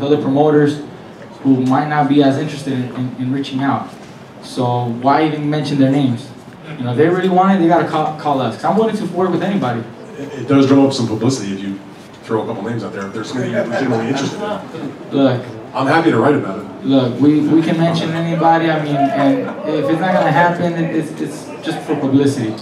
with other promoters who might not be as interested in reaching out. So why even mention their names? You know, if they really want it, they gotta call us. Cause I'm willing to work with anybody. It does draw up some publicity if you throw a couple names out there. If there's somebody you're legitimately interested in. Look, I'm happy to write about it. Look, we can mention anybody. I mean, and if it's not gonna happen, it's just for publicity.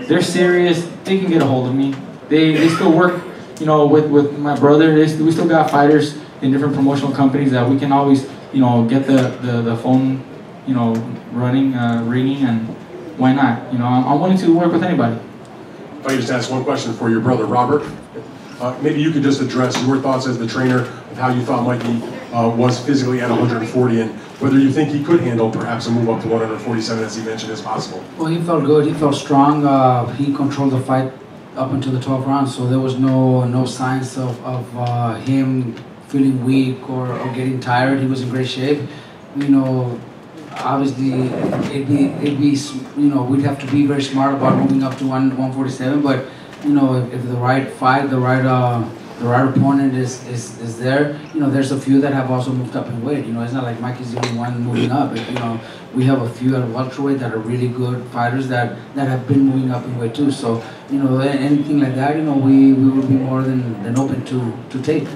They're serious. They can get a hold of me. They still work, you know, with my brother. We still got fighters in different promotional companies that we can always, you know, get the phone, you know, running, ringing, and why not? You know, I'm willing to work with anybody. If I could just ask one question for your brother, Robert. Maybe you could just address your thoughts as the trainer of how you thought Mikey was physically at 140 and whether you think he could handle perhaps a move up to 147 as he mentioned as possible. Well, he felt good. He felt strong. He controlled the fight up until the 12th round, so there was no signs of him feeling weak or getting tired. He was in great shape. You know, obviously it'd be you know, we'd have to be very smart about moving up to 147, but you know, if the right fight, the right opponent is there, you know, there's a few that have also moved up in weight. You know, it's not like Mikey's the only one moving up. But, you know, we have a few at welterweight that are really good fighters that have been moving up in weight too. So, you know, anything like that, you know, we would be more than open to take.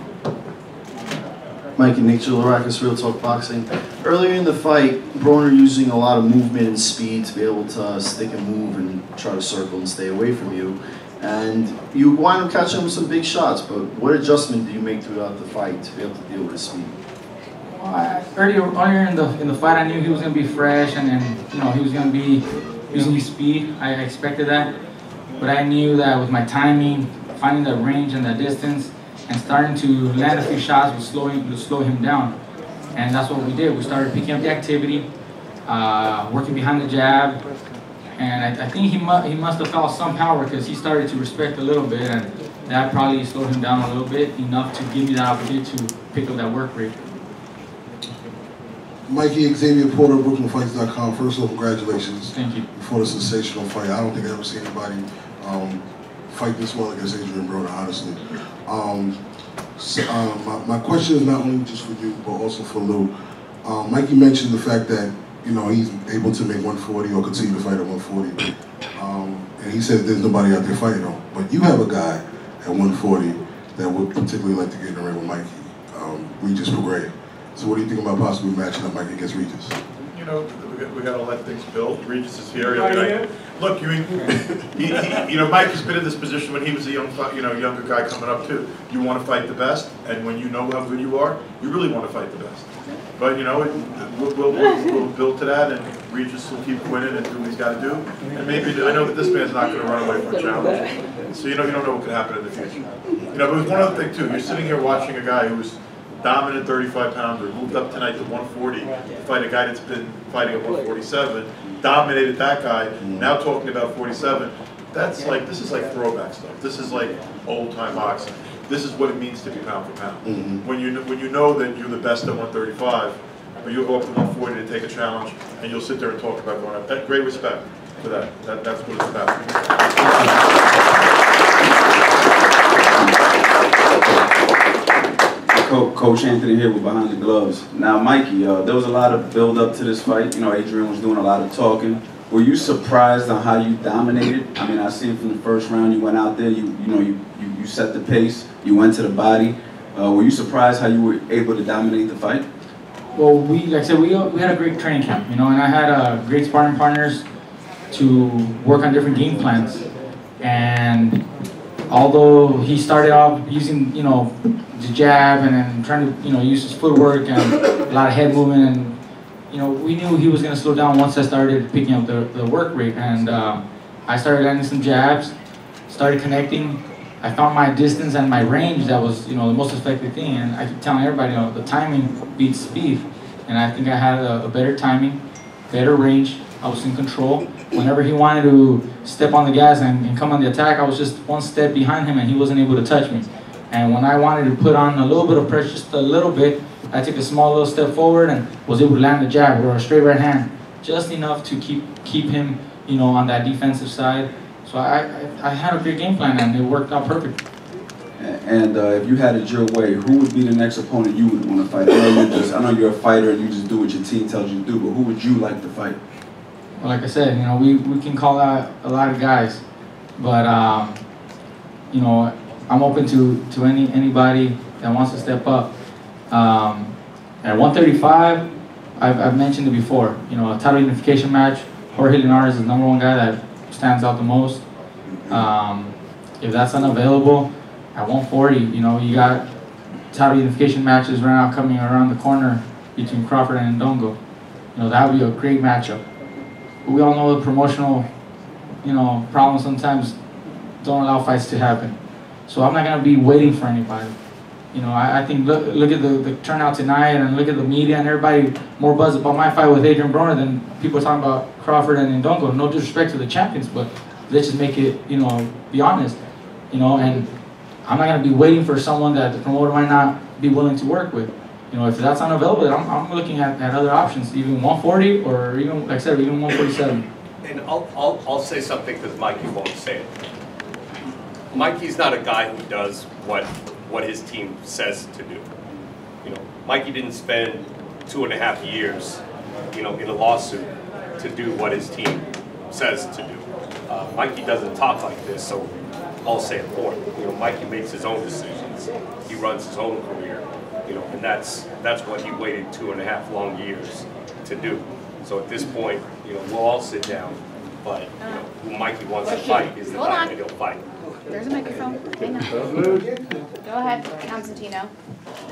Mikey, Nick Gilarakis, Real Talk Boxing. Earlier in the fight, Broner using a lot of movement and speed to be able to stick and move and try to circle and stay away from you. And you wind up catching him with some big shots, but what adjustment do you make throughout the fight to be able to deal with his speed? Well, earlier in the fight, I knew he was going to be fresh, and then you know he was going to be using his speed. I expected that, but I knew that with my timing, finding that range and that distance, and starting to land a few shots would slow him down, and that's what we did. We started picking up the activity, working behind the jab. And I think he must have felt some power because he started to respect a little bit, and that probably slowed him down a little bit, enough to give me that opportunity to pick up that work rate. Mikey, Xavier Porter, BrooklynFights.com. First of all, congratulations. Thank you. For the sensational fight. I don't think I've ever seen anybody fight this well against ADRIEN BRONER, honestly. My question is not only just for you, but also for Lou. Mikey mentioned the fact that you know, he's able to make 140 or continue to fight at 140. And he said there's nobody out there fighting him. But you have a guy at 140 that would particularly like to get in the ring with Mikey, Regis Prograis. So what do you think about possibly matching up Mikey against Regis? You know, we got to let things build. Regis is here. Look, you know, Mikey's been in this position when he was a younger guy coming up too. You want to fight the best, and when you know how good you are, you really want to fight the best. But you know, we'll build to that, and Regis will keep winning and do what he's got to do. And maybe I know that this man's not going to run away from a challenge. So you know, you don't know what could happen in the future. You know, but there's one other thing too. You're sitting here watching a guy who's dominant 35-pounder, moved up tonight to 140 to fight a guy that's been fighting at 147, dominated that guy. Now talking about 47. That's like, this is like throwback stuff. This is like old-time boxing. This is what it means to be pound for pound. When you know that you're the best at 135, but you'll go up to 140 to take a challenge, and you'll sit there and talk about going up. That great respect for that. That's what it's about. Coach Anthony here with Behind the Gloves. Now, Mikey, there was a lot of build up to this fight. You know, Adrian was doing a lot of talking. Were you surprised on how you dominated? I mean, I seen from the first round you went out there, you set the pace, you went to the body. Were you surprised how you were able to dominate the fight? Well, like I said, we had a great training camp, you know, and I had great sparring partners to work on different game plans. And although he started off using, you know, the jab and then trying to, you know, use his footwork and a lot of head movement, and you know, we knew he was going to slow down once I started picking up the work rate, and I started landing some jabs, started connecting. I found my distance and my range that was, you know, the most effective thing, and I keep telling everybody, you know, the timing beats speed, and I think I had a better timing, better range. I was in control. Whenever he wanted to step on the gas and come on the attack, I was just one step behind him, and he wasn't able to touch me. And when I wanted to put on a little bit of pressure, just a little bit, I took a small little step forward and was able to land the jab or a straight right hand, just enough to keep him, you know, on that defensive side. So I had a great game plan, and it worked out perfect. And if you had it your way, who would be the next opponent you would want to fight? I know you're a fighter and you just do what your team tells you to do, but who would you like to fight? Well, like I said, you know, we can call out a lot of guys, but you know, I'm open to anybody that wants to step up. At 135, I've mentioned it before. You know, a title unification match. Jorge Linares is the #1 guy that stands out the most. If that's unavailable, at 140, you know, you got title unification matches right now coming around the corner between Crawford and Ndongo. You know, that would be a great matchup. But we all know the promotional, you know, problems sometimes don't allow fights to happen. So I'm not gonna be waiting for anybody. You know, I think look at the turnout tonight, and look at the media and everybody more buzz about my fight with ADRIEN BRONER than people talking about Crawford and Ndongo. No disrespect to the champions, but let's just make it, you know, be honest. You know, and I'm not gonna be waiting for someone that the promoter might not be willing to work with. You know, if that's unavailable, then I'm looking at other options, even 140 or even, like I said, even 147. And I'll say something because Mikey won't say it. Mikey's not a guy who does what his team says to do. You know, Mikey didn't spend 2.5 years, you know, in a lawsuit to do what his team says to do. Mikey doesn't talk like this, so I'll say it for him. You know, Mikey makes his own decisions. He runs his own career. You know, and that's what he waited 2.5 long years to do. So at this point, you know, we'll all sit down, but you know, who Mikey wants to fight is the guy that he'll fight. There's a microphone. Hang on. Go ahead, Constantino.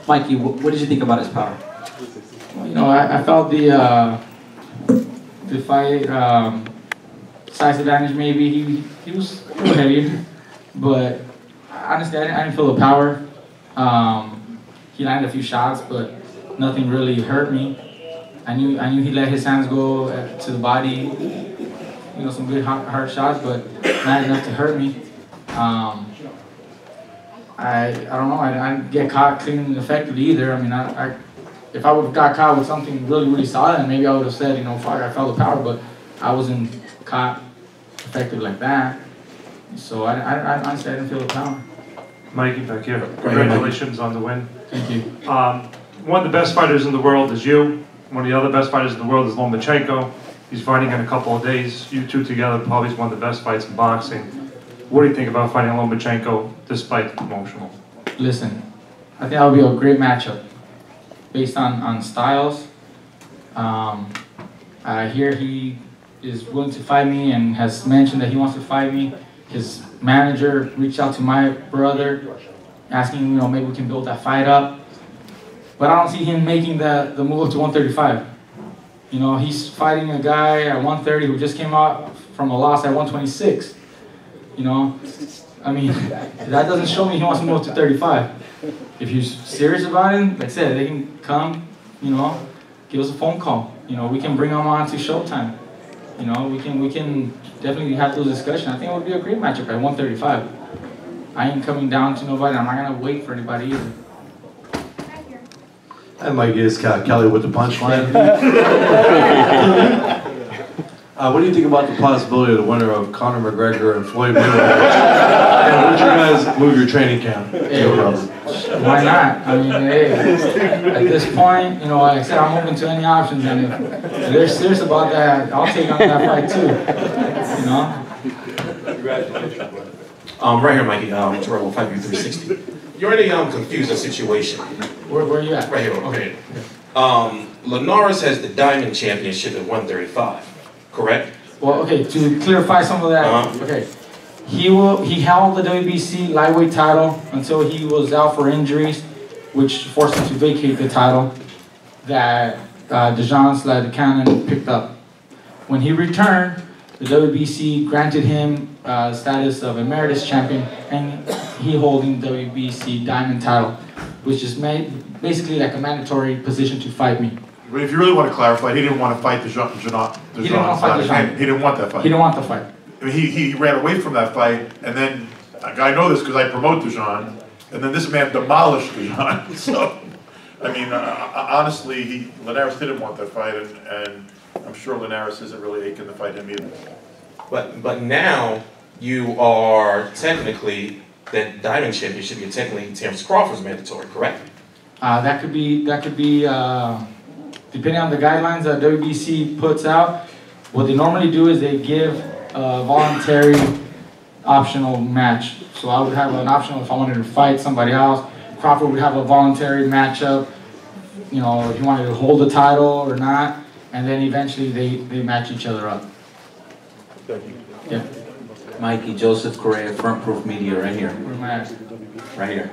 Mikey, what did you think about his power? Well, you know, I felt the fight size advantage. Maybe he was a little heavier, but honestly, I didn't feel the power. He landed a few shots, but nothing really hurt me. I knew he let his hands go to the body. You know, some good hard shots, but not enough to hurt me. I don't know. I didn't get caught clean and effectively either. I mean, if I would have got caught with something really solid, then maybe I would have said, you know, fuck, I felt the power, but I wasn't caught effective like that. So I honestly, I didn't feel the power. Mikey, back here. Congratulations on the win. Thank you. One of the best fighters in the world is you. One of the other best fighters in the world is Lomachenko. He's fighting in a couple of days. You two together probably is one of the best fights in boxing. What do you think about fighting Lomachenko despite the promotional? Listen, I think that would be a great matchup based on styles. I hear he is willing to fight me and has mentioned that he wants to fight me. His manager reached out to my brother asking, you know, maybe we can build that fight up. But I don't see him making the move up to 135. You know, he's fighting a guy at 130 who just came out from a loss at 126. You know, I mean, that doesn't show me he wants to move to 35. If he's serious about it, like I said, they can come, you know, give us a phone call. You know, we can bring them on to Showtime. You know, we can definitely have those discussions. I think it would be a great matchup at 135. I ain't coming down to nobody. I'm not gonna wait for anybody either. Hi, Mikey, it's Kelly with the punchline. What do you think about the possibility of the winner of Conor McGregor and Floyd Mayweather? And would you guys move your training camp? Hey, why not? I mean, hey, at this point, you know, like I said, I'm open to any options, and if they're serious about that, I'll take on that fight too. You know? Congratulations, brother. Right here, Mikey, Terrell, 5U360. You're in a confusing situation. Where are you at? Right here, okay. Linares has the Diamond Championship at 135, correct? Well, okay, to clarify some of that, okay. He held the WBC lightweight title until he was out for injuries, which forced him to vacate the title that Dejan Cannon picked up. When he returned, the WBC granted him the status of emeritus champion, and he holding the WBC Diamond title, which is basically like a mandatory position to fight me. But if you really want to clarify, he didn't want to fight Dejan. He didn't want to fight Dejan. He didn't want that fight. He didn't want the fight. I mean, he ran away from that fight, and then I know this because I promote Dejan, and then this man demolished Dejan. So, I mean, honestly, Linares didn't want that fight, and I'm sure Linares isn't really aching to fight him either. But now you are technically that Diamond Championship should be technically Terrence Crawford's mandatory, correct? That could be depending on the guidelines that WBC puts out. What they normally do is they give a voluntary optional match. So I would have an optional if I wanted to fight somebody else. Crawford would have a voluntary matchup, you know, if he wanted to hold the title or not, and then eventually they match each other up. Thank you. Yeah. Mikey, Joseph Correa, Front Proof Media, right here. Where am I at? Right here.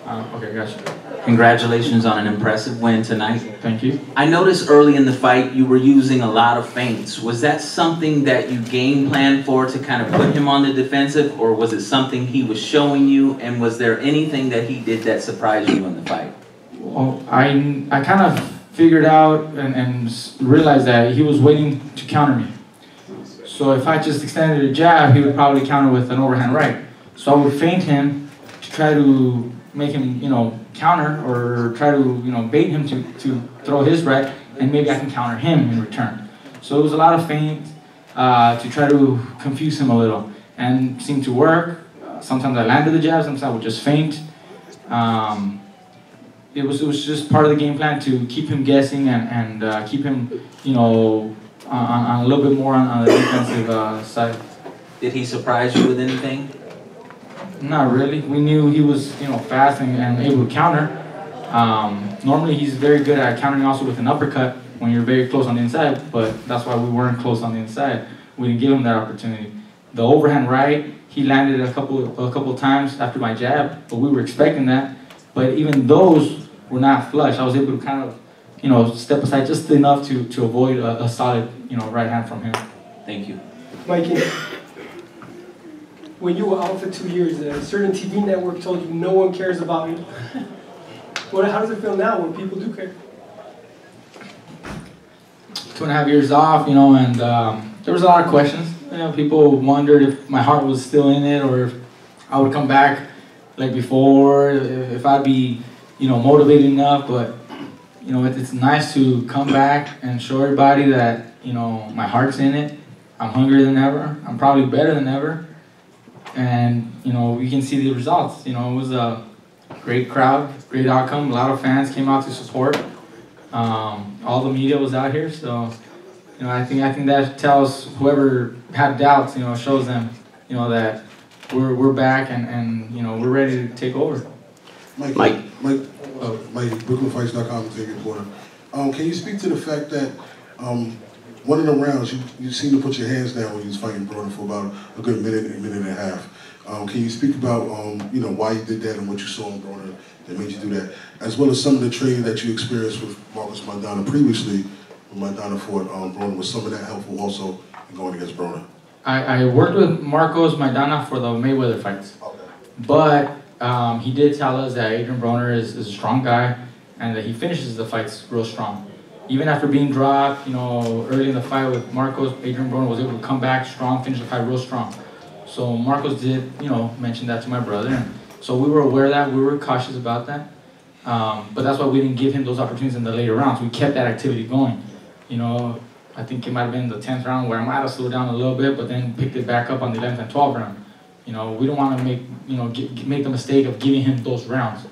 Okay, gotcha. Congratulations on an impressive win tonight. Thank you. I noticed early in the fight you were using a lot of feints. Was that something that you game planned for to kind of put him on the defensive, or was it something he was showing you, and was there anything that he did that surprised you in the fight? Well, I kind of figured out and realized that he was waiting to counter me. So if I just extended a jab, he would probably counter with an overhand right. So I would feint him to try to make him, you know, counter, or try to, you know, bait him to throw his right, and maybe I can counter him in return. So it was a lot of feints to try to confuse him a little, and seemed to work. Sometimes I landed the jab, sometimes I would just feint. It was just part of the game plan to keep him guessing and keep him, you know, on a little bit more on the defensive side. Did he surprise you with anything? Not really. We knew he was, you know, fast and able to counter. Normally he's very good at countering also with an uppercut when you're very close on the inside, but that's why we weren't close on the inside. We didn't give him that opportunity. The overhand right, he landed a couple times after my jab, but we were expecting that. But even those were not flush. I was able to kind of, you know, step aside just enough to avoid a solid, you know, right hand from him. Thank you. Mikey, when you were out for 2 years, a certain TV network told you no one cares about you. How does it feel now when people do care? 2.5 years off, you know, and there was a lot of questions. You know, people wondered if my heart was still in it, or if I would come back like before, if I'd be, you know, motivated enough. But, you know, it's nice to come back and show everybody that, you know, my heart's in it. I'm hungrier than ever. I'm probably better than ever. And, you know, we can see the results. You know, it was a great crowd, great outcome. A lot of fans came out to support. All the media was out here, so, you know, I think that tells whoever had doubts, you know, shows them, you know, that we're back and you know, we're ready to take over. Mike, BrooklynFights.com, TV reporter. Can you speak to the fact that one of the rounds, you seem to put your hands down when you was fighting Broner for about a good minute and a half. Can you speak about, you know, why you did that and what you saw in Broner that made you do that, as well as some of the training that you experienced with Marcos Maidana previously, when Maidana fought Broner? Was some of that helpful also in going against Broner? I worked with Marcos Maidana for the Mayweather fights, but he did tell us that Adrian Broner is a strong guy and that he finishes the fights real strong. Even after being dropped, you know, early in the fight with Marcos, Adrian Broner was able to come back strong, finish the fight real strong. So Marcos did, you know, mention that to my brother, and so we were aware of that. We were cautious about that, but that's why we didn't give him those opportunities in the later rounds. We kept that activity going. You know, I think it might have been the 10th round where I might have slowed down a little bit, but then picked it back up on the 11th and 12th round. You know, we don't want to make, you know, make the mistake of giving him those rounds.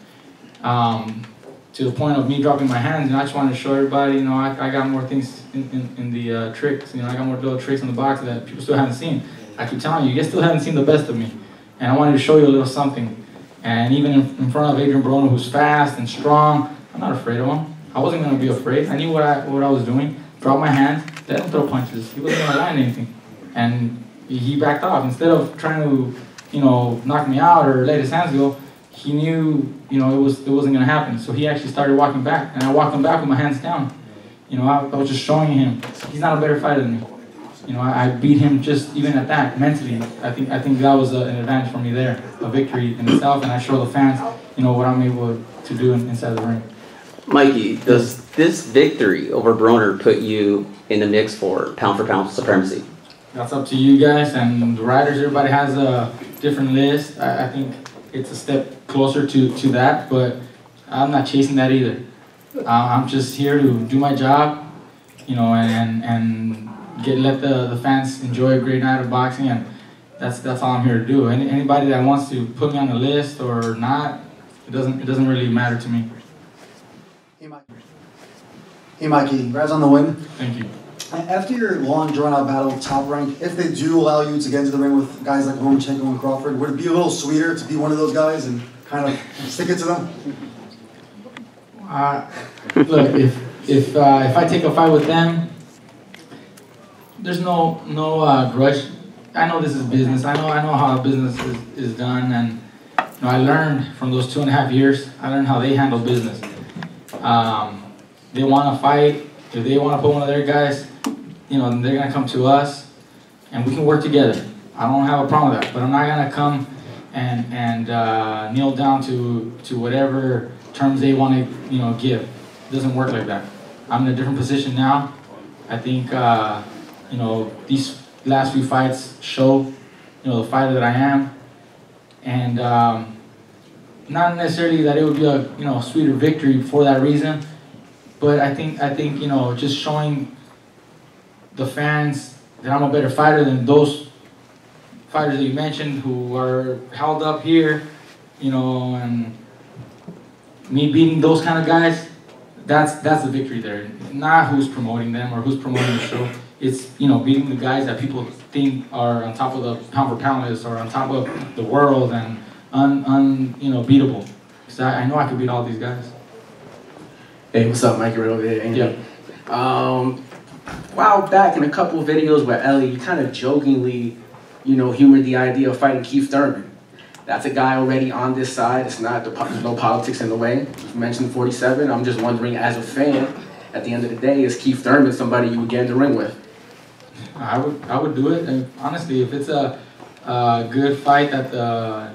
To the point of me dropping my hands, and I just wanted to show everybody, you know, I got more things in the tricks. You know, I got more little tricks in the box that people still haven't seen. I keep telling you, you guys still haven't seen the best of me. And I wanted to show you a little something. And even in front of Adrian Broner, who's fast and strong, I'm not afraid of him. I wasn't going to be afraid. I knew what I was doing. Drop my hands, let him throw punches. He wasn't going to land anything. And he backed off. Instead of trying to, you know, knock me out or let his hands go, he knew, you know, it wasn't going to happen. So he actually started walking back. And I walked him back with my hands down. You know, I was just showing him he's not a better fighter than me. You know, I beat him just even at that, mentally. I think that was an advantage for me there, a victory in itself, and I show the fans, you know, what I'm able to do inside the ring. Mikey, does this victory over Broner put you in the mix for pound supremacy? That's up to you guys and the riders. Everybody has a different list. I think it's a step closer to that, but I'm not chasing that either. I'm just here to do my job, you know, and let the fans enjoy a great night of boxing, and that's all I'm here to do. Anybody that wants to put me on the list or not, it doesn't really matter to me. Hey Mikey, congrats on the win. Thank you. After your long drawn-out battle with Top Rank, if they do allow you to get into the ring with guys like Lomachenko and Crawford, would it be a little sweeter to be one of those guys and kind of stick it to them? Look, if I take a fight with them, there's no grudge. I know this is business. I know how business is done, and you know, I learned from those 2.5 years. I learned how they handle business. They want to fight. If they want to put one of their guys, you know, they're gonna come to us, and we can work together. I don't have a problem with that, but I'm not gonna come and kneel down to whatever terms they want to, you know, give. It doesn't work like that. I'm in a different position now. I think, you know, these last few fights show, you know, the fighter that I am, and not necessarily that it would be a, you know, sweeter victory for that reason, but I think you know, just showing the fans that I'm a better fighter than those fighters that you mentioned who are held up here, you know, and me beating those kind of guys, that's the victory there. Not who's promoting them or who's promoting the show. It's, you know, beating the guys that people think are on top of the pound for pound list or on top of the world and you know, beatable. Because I know I could beat all these guys. Hey, what's up, Mikey? Right over here, Andy. Yeah. While back in a couple of videos where Ellie, you kind of jokingly, you know, humored the idea of fighting Keith Thurman. That's a guy already on this side. It's not, there's no politics in the way. You mentioned 47. I'm just wondering, as a fan, at the end of the day, is Keith Thurman somebody you would get in the ring with? I would do it. And honestly, if it's a good fight that the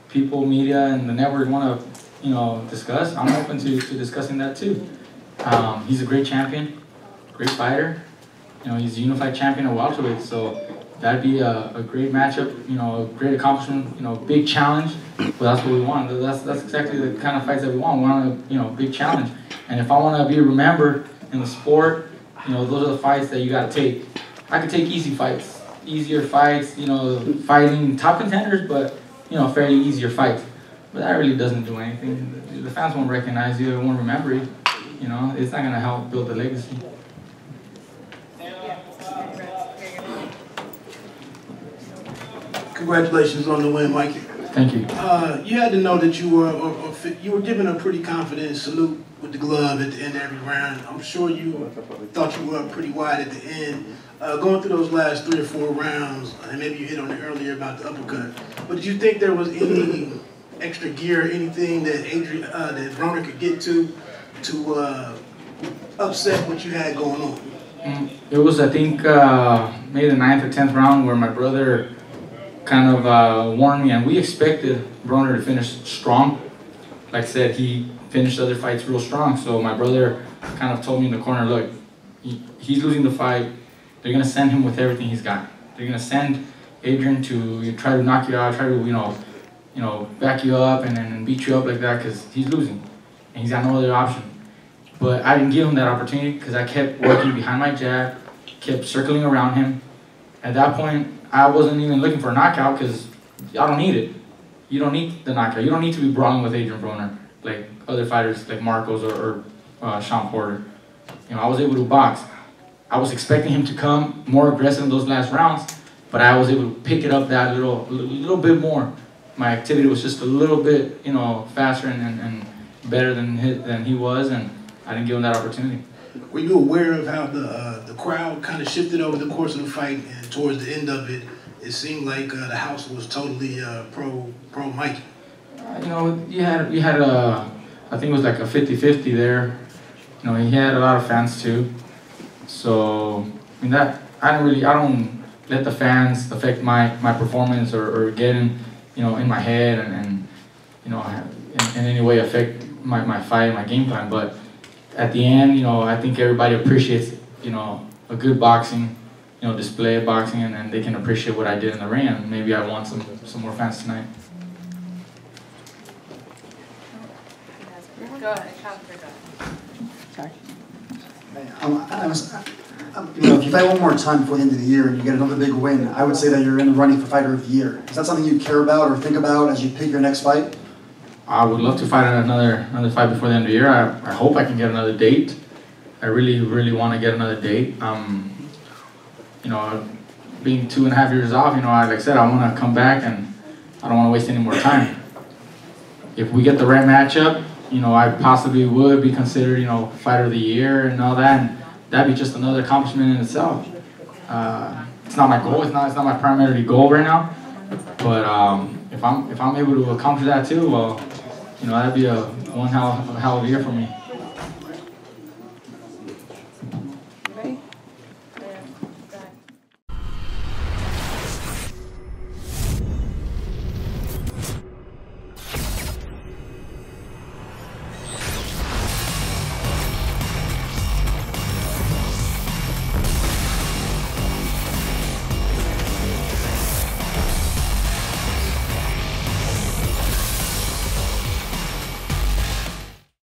people, media, and the network want to, you know, discuss, I'm open to discussing that too. He's a great champion, great fighter. You know, he's a unified champion of welterweight, so that'd be a great matchup. You know, a great accomplishment. You know, big challenge. But that's what we want. That's exactly the kind of fights that we want. We want a, you know, big challenge. And if I want to be remembered in the sport, you know, those are the fights that you got to take. I could take easy fights, easier fights. You know, fighting top contenders, but you know, fairly easier fights. But that really doesn't do anything. The fans won't recognize you, they won't remember you. You know, it's not going to help build a legacy. Congratulations on the win, Mikey. Thank you. You had to know that you were given a pretty confident salute with the glove at the end of every round. I'm sure you thought you were up pretty wide at the end. Going through those last 3 or 4 rounds, and maybe you hit on it earlier about the uppercut, but did you think there was any extra gear, anything that that Broner could get to upset what you had going on? It was, I think, maybe the 9th or 10th round where my brother kind of warned me, and we expected Broner to finish strong. Like I said, he finished other fights real strong, so my brother kind of told me in the corner, look, he's losing the fight. They're going to send him with everything he's got. They're going to send Adrian to try to knock you out, try to, you know, back you up and beat you up like that because he's losing. And he's got no other option. But I didn't give him that opportunity because I kept working behind my jab, kept circling around him. At that point, I wasn't even looking for a knockout because I don't need it. You don't need the knockout. You don't need to be brawling with Adrian Broner like other fighters like Marcos or Sean Porter. You know, I was able to box. I was expecting him to come more aggressive in those last rounds, but I was able to pick it up that little bit more. My activity was just a little bit, you know, faster and better than he was, and I didn't give him that opportunity. Were you aware of how the crowd kind of shifted over the course of the fight, and towards the end of it, it seemed like the house was totally pro Mikey? You know, you had I think it was like a 50-50 there. You know, he had a lot of fans too. So I mean I don't let the fans affect my performance or get in, you know, in my head and you know, in any way affect my fight, my game plan. But at the end, you know, I think everybody appreciates, you know, a good boxing, you know, display of boxing, and they can appreciate what I did in the ring. And maybe I want some more fans tonight. Go ahead, sorry. if you fight one more time before the end of the year and you get another big win, I would say that you're in the running for Fighter of the Year. Is that something you care about or think about as you pick your next fight? I would love to fight another fight before the end of the year. I hope I can get another date. I really want to get another date. Being 2.5 years off, like I said, I want to come back and I don't want to waste any more time. If we get the right matchup, I possibly would be considered, Fighter of the Year and all that. And that'd be just another accomplishment in itself. It's not my goal. It's not my primary goal right now. But if I'm able to accomplish that too, well, that'd be one hell of a year for me.